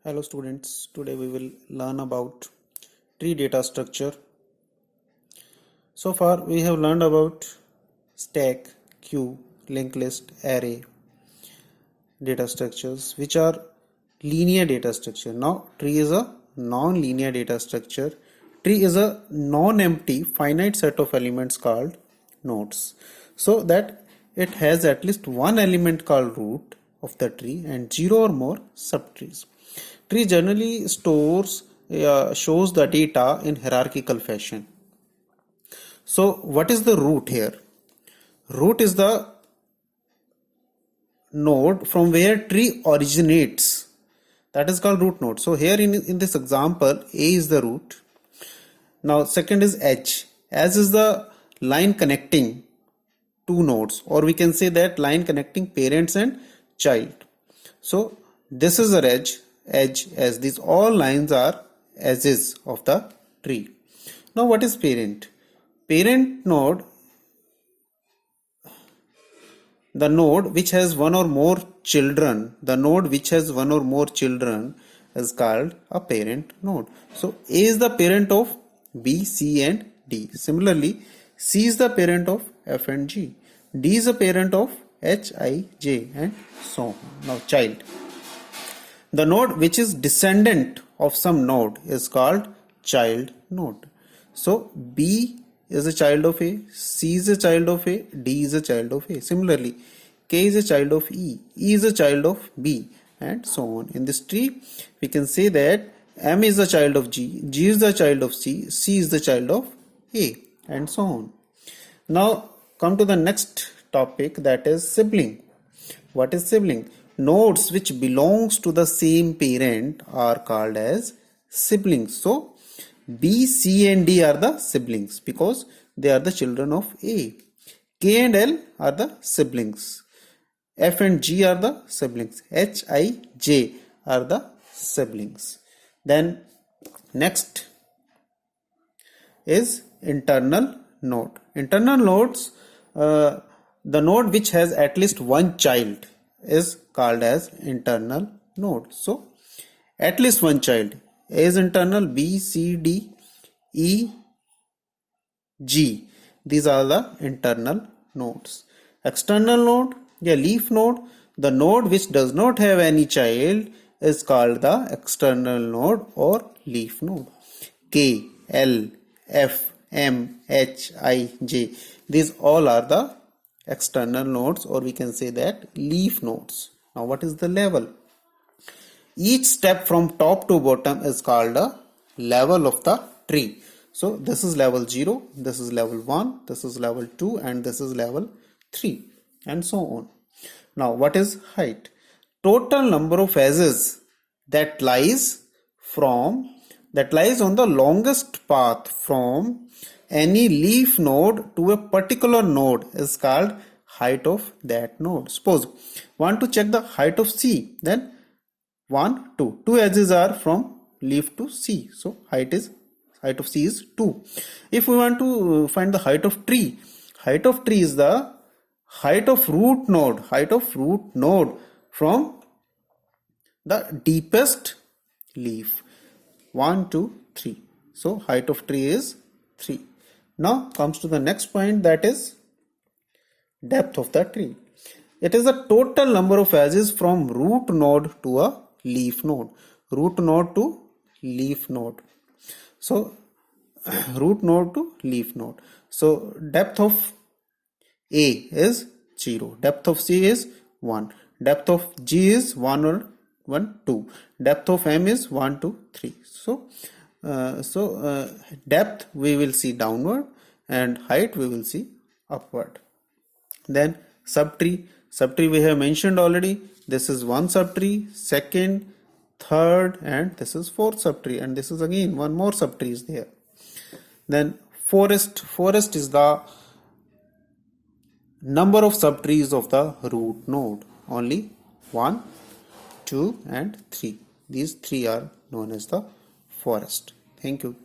Hello students, today we will learn about tree data structure. So far we have learned about stack, queue, linked list, array data structures which are linear data structure. Now tree is a non-linear data structure. Tree is a non-empty finite set of elements called nodes. So that it has at least one element called root of the tree and zero or more subtrees. Tree generally shows the data in hierarchical fashion. So what is the root here? Root is the node from where tree originates. That is called root node. So here in this example, A is the root. Now second is edge. As is the line connecting two nodes, or we can say that line connecting parents and child. So this is the edge, as these all lines are edges of the tree. Now what is parent? Parent node, the node which has one or more children, is called a parent node. So A is the parent of B, C and D. Similarly, C is the parent of F and G. D is the parent of H, I, J and so on. Now child. The node which is descendant of some node is called child node. So B is a child of A, C is a child of A, D is a child of A. Similarly, K is a child of E is a child of B and so on. In this tree, we can say that M is the child of G, G is the child of C, C is the child of A and so on. Now come to the next topic, that is sibling. What is sibling? Nodes which belongs to the same parent are called as siblings. So B, C and D are the siblings because they are the children of A. K and L are the siblings. F and G are the siblings. H, I, J are the siblings. Then next is internal node. Internal nodes, the node which has at least one child is called as internal node. So at least one child. A is internal, B, C, D, E, G. These are the internal nodes. External node, a leaf node. The node which does not have any child is called the external node or leaf node. K, L, F, M, H, I, J. These all are the external nodes, or we can say that leaf nodes. Now what is the level? Each step from top to bottom is called a level of the tree. So this is level 0, this is level 1, this is level 2 and this is level 3 and so on. Now what is height? Total number of edges that lies on the longest path from any leaf node to a particular node is called height of that node. Suppose want to check the height of C, then 1, 2. Two edges are from leaf to C. So height of C is 2. If we want to find the height of tree is the height of root node from the deepest leaf. 1, 2, 3. So height of tree is 3. Now comes to the next point, that is depth of the tree. It is the total number of edges from root node to a leaf node. Root node to leaf node. So root node to leaf node. So depth of A is 0. Depth of C is 1. Depth of G is 1 or 1, 2. Depth of M is 1, 2, 3. So depth we will see downward and height we will see upward. Then subtree we have mentioned already. This is one subtree, second, third and this is fourth subtree and this is again one more subtree is there. Then forest is the number of subtrees of the root node. Only 1, 2 and 3. These 3 are known as the forest. Thank you.